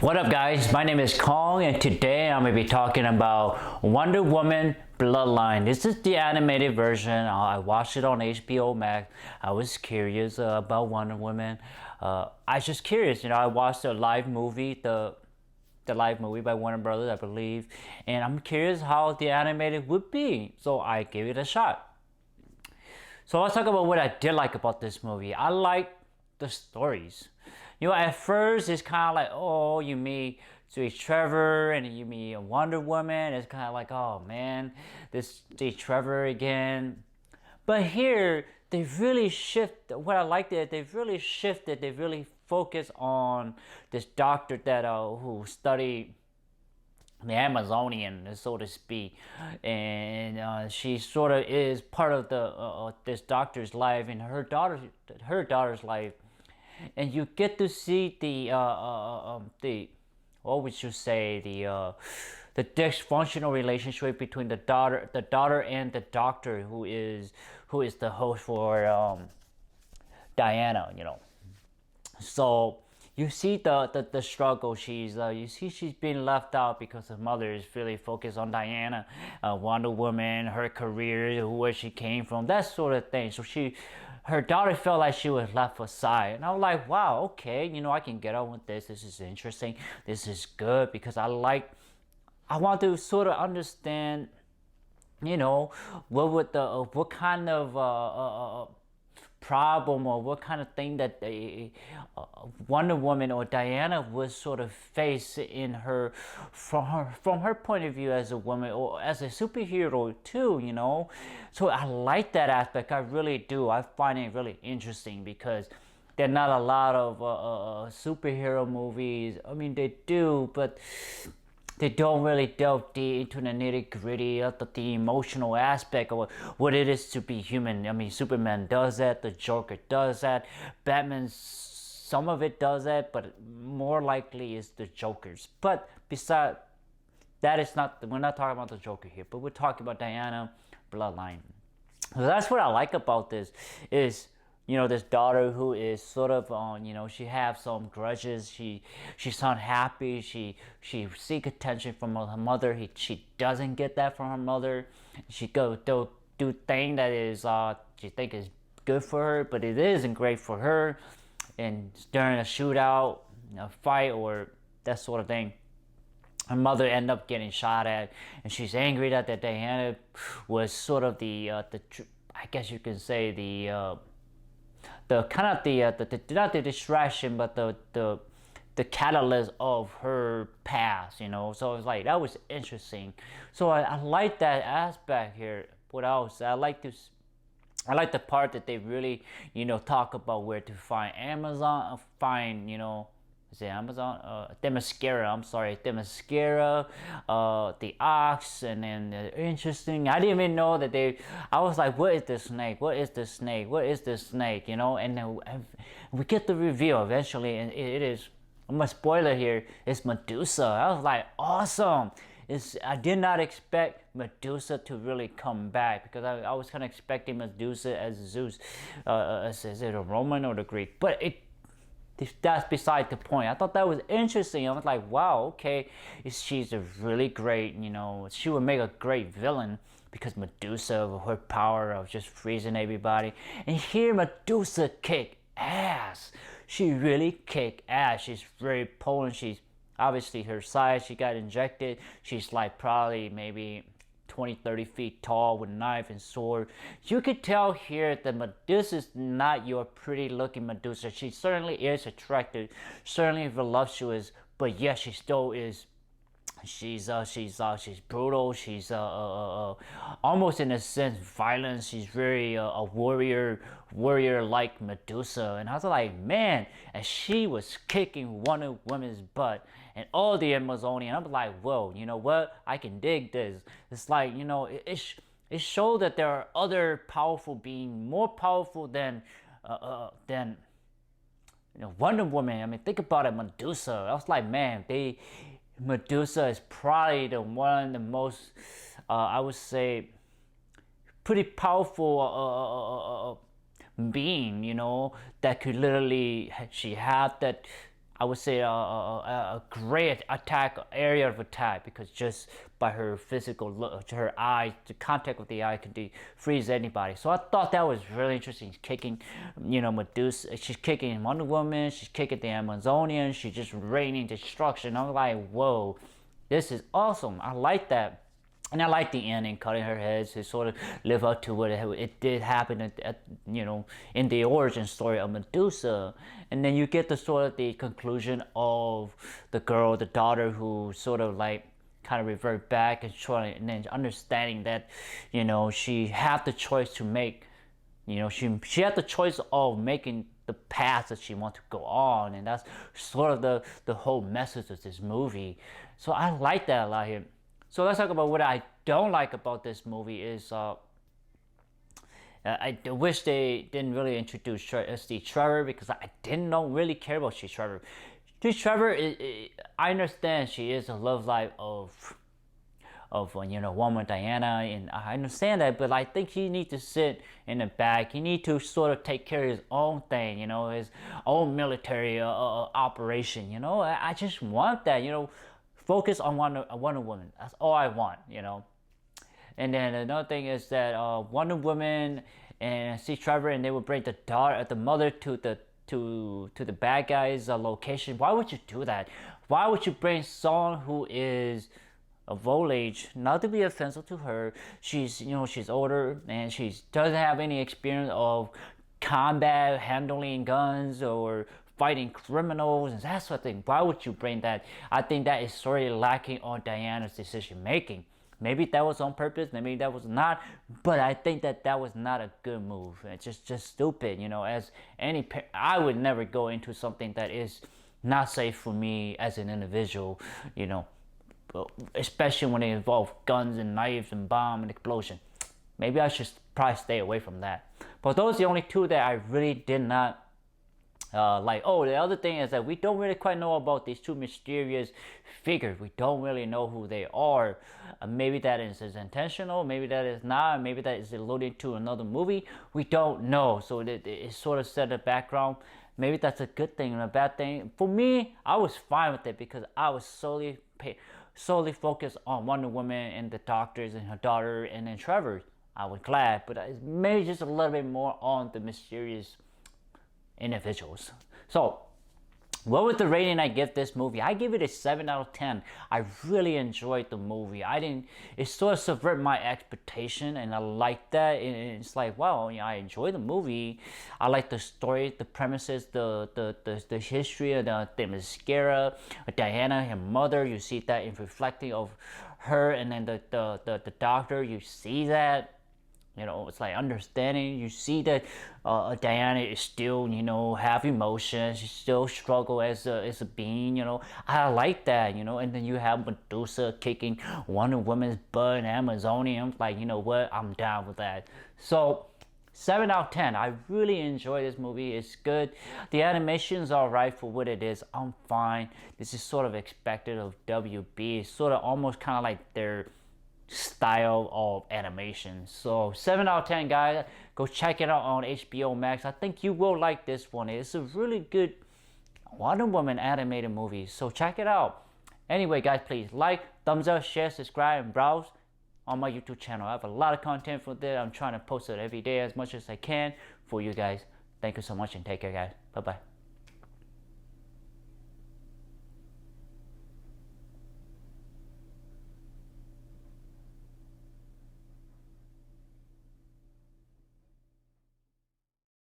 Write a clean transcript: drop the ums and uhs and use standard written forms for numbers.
What up guys, my name is Kong and today I'm going to be talking about Wonder Woman Bloodline. This is the animated version. I watched it on HBO Max. I was curious about Wonder Woman. I was just curious, I watched the live movie, the live movie by Warner Brothers, I believe, and I'm curious how the animated would be, so I gave it a shot. So let's talk about what I did like about this movie. I like the stories. At first it's kind of like, oh, you meet Steve Trevor and you meet a Wonder Woman. It's kind of like, oh man, this Steve Trevor again. But here they really shift. What I liked is they've really shifted. They really focus on this doctor that who studied the Amazonian, so to speak, and she sort of is part of the this doctor's life and her daughter's life. And you get to see the what would you say, the dysfunctional relationship between the daughter and the doctor, who is the host for Diana. So you see the struggle. You see she's being left out because her mother is really focused on Diana, Wonder Woman, her career, where she came from, that sort of thing. So her daughter felt like she was left aside, and I was like, wow, okay, I can get on with this. This is interesting. This is good because I want to sort of understand, what kind of problem or what kind of thing that Wonder Woman or Diana would sort of face in from her point of view as a woman or as a superhero too. So I like that aspect. I really do. I find it really interesting because there are not a lot of superhero movies. I mean, they do, but they don't really delve deep into the nitty-gritty of the emotional aspect of what it is to be human. I mean, Superman does that, the Joker does that, Batman, some of it does that, but more likely is the Joker's. But besides that, we're not talking about the Joker here, but we're talking about Diana Bloodline. So that's what I like about this is, this daughter who is sort of on, she have some grudges. She's unhappy. She seek attention from her mother. She doesn't get that from her mother. She do thing that is she think is good for her, but it isn't great for her. And during a shootout, a fight, or that sort of thing, her mother ended up getting shot at, and she's angry that Diana was sort of the I guess you can say the kind of the not the distraction, but the catalyst of her past. So it's like that was interesting. So I like that aspect here. What else? I like the part that they really talk about where to find is it Amazon? Themyscira, I'm sorry, Themyscira, the ox, and then interesting. I didn't even know that I was like, what is this snake? What is this snake? What is this snake? And then we get the reveal eventually, and it is, I'm gonna spoiler here, it's Medusa. I was like, awesome. I did not expect Medusa to really come back because I was kind of expecting Medusa as Zeus, is it a Roman or the Greek? But that's beside the point. I thought that was interesting. I was like, wow, okay, she's a really great, she would make a great villain because Medusa, her power of just freezing everybody. And here Medusa kick ass. She really kick ass. She's very potent. She's obviously her size. She got injected. She's like probably maybe 20-30 feet tall with knife and sword. You could tell here that Medusa is not your pretty looking Medusa. She certainly is attractive, certainly voluptuous, but yes, she still is. She's brutal. She's almost in a sense violent. She's very a warrior like Medusa. And I was like, man, and she was kicking Wonder Woman's butt and all the Amazonian. I was like, whoa, you know what? I can dig this. It's like, it showed that there are other powerful beings, more powerful than Wonder Woman. I mean, think about it, Medusa. I was like, man, Medusa is probably the most, I would say, pretty powerful being, that could literally, she had that I would say a great attack area of attack, because just by her physical look, her eye, the contact with the eye could freeze anybody. So I thought that was really interesting. She's kicking, Medusa. She's kicking Wonder Woman. She's kicking the Amazonian. She's just raining destruction. I'm like, whoa, this is awesome. I like that. And I like the ending, cutting her head to sort of live up to what it did happen in the origin story of Medusa. And then you get the sort of the conclusion of the girl, the daughter, who sort of like kind of revert back and then understanding that, she had the choice to make, she had the choice of making the path that she wants to go on. And that's sort of the whole message of this movie. So I like that a lot here. So let's talk about what I don't like about this movie is I wish they didn't really introduce Steve Trevor, because I didn't really care about Steve Trevor. Steve Trevor, I understand she is a love life of woman Diana, and I understand that, but I think he needs to sit in the back. He needs to sort of take care of his own thing, his own military operation. I just want that, focus on Wonder Woman. That's all I want, And then another thing is that Wonder Woman and Steve Trevor, and they would bring the mother to the bad guy's location. Why would you do that? Why would you bring someone who is of old age? Not to be offensive to her, she's older and she doesn't have any experience of combat, handling guns, or fighting criminals and that sort of thing. Why would you bring that? I think that is sorely lacking on Diana's decision making. Maybe that was on purpose, maybe that was not, but I think that was not a good move. It's just stupid, as any I would never go into something that is not safe for me as an individual, especially when it involves guns and knives and bomb and explosion. Maybe I should probably stay away from that. But those are the only two that I really did not like. Oh, the other thing is that we don't really quite know about these two mysterious figures. We don't really know who they are. Maybe that is intentional, maybe that is not, maybe that is alluding to another movie. We don't know. So it sort of set a background. Maybe that's a good thing and a bad thing. For me, I was fine with it, because I was solely focused on Wonder Woman and the doctors and her daughter and then Trevor. I was glad, but maybe just a little bit more on the mysterious individuals. So what was the rating I give this movie? I give it a 7 out of 10. I really enjoyed the movie. It sort of subverted my expectation, and I like that. And it's like, wow, I enjoyed the movie. I like the story, the premises, the history of the mascara, Diana, her mother. You see that in reflecting of her, and then the doctor. You see that. It's like understanding. You see that Diana is still, have emotions. She still struggle as a being. I like that. And then you have Medusa kicking Wonder Woman's butt in Amazonian. I'm like, what? I'm down with that. So 7 out of 10. I really enjoy this movie. It's good. The animation's alright for what it is. I'm fine. This is sort of expected of WB. It's sort of almost kind of like their style of animation. So 7 out of 10, guys. Go check it out on HBO Max. I think you will like this one. It's a really good Wonder Woman animated movie, so check it out. Anyway, guys, please like, thumbs up, share, subscribe, and browse on my YouTube channel. I have a lot of content for there. I'm trying to post it every day as much as I can for you guys. Thank you so much, and take care, guys. Bye bye.